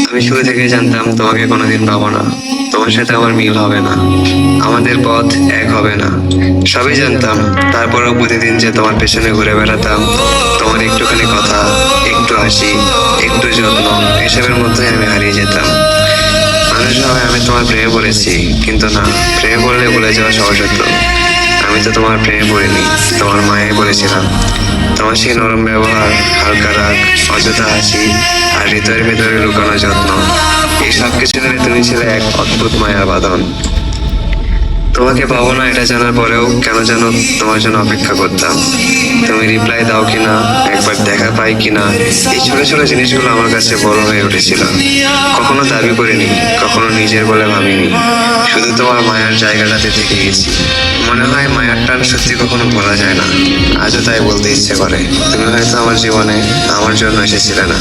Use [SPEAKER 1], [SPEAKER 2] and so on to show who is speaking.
[SPEAKER 1] আমি শুরু থেকে জানতাম তোমাকে কোনোদিন পাবো না, তোমার সাথে আমার মিল হবে না, আমাদের পথ এক হবে না। সবই জানতাম, তারপরেও প্রতিদিন যে তোমার পেছনে ঘুরে বেড়াতাম, তোমার একটুখানি কথা, একটু হাসি, একটু যত্ন, এসবের মধ্যে আমি হারিয়ে যেতাম। মানুষ ভাবে আমি তোমার প্রেমে পড়েছি, কিন্তু না, প্রেমে পড়লে ভুলে যাওয়া সহজ হতো। আমি তো তোমার প্রেমে পড়িনি, তোমার মায়ে পড়েছিলাম। তোমার সেই নরম ব্যবহার, হালকা রাগ, অযথা হাসি, আর হৃদয়ের ভেতরে লুকানো যত্ন, এই সব কিছু মিলে তুমি ছিলে এক অদ্ভুত মায়ার বাঁধন। তোমাকে পাবো না এটা জানার পরেও কেন যেন তোমার জন্য অপেক্ষা করতাম। তুমি রিপ্লাই দাও কিনা, একবার দেখা পাই কিনা, এই ছোট ছোট জিনিসগুলো আমার কাছে বড় হয়ে উঠেছিল। কখনো দাবি করিনি, কখনো নিজের বলে ভাবিনি, শুধু তোমার মায়ার জায়গাটাতে থেকে গেছি। মনে হয় মায়ার টান সত্যি কখনো ভোলা যায় না। আজও তাই বলতে ইচ্ছে করে, তুমি হয়তো আমার জীবনে আমার জন্য এসেছিলে না।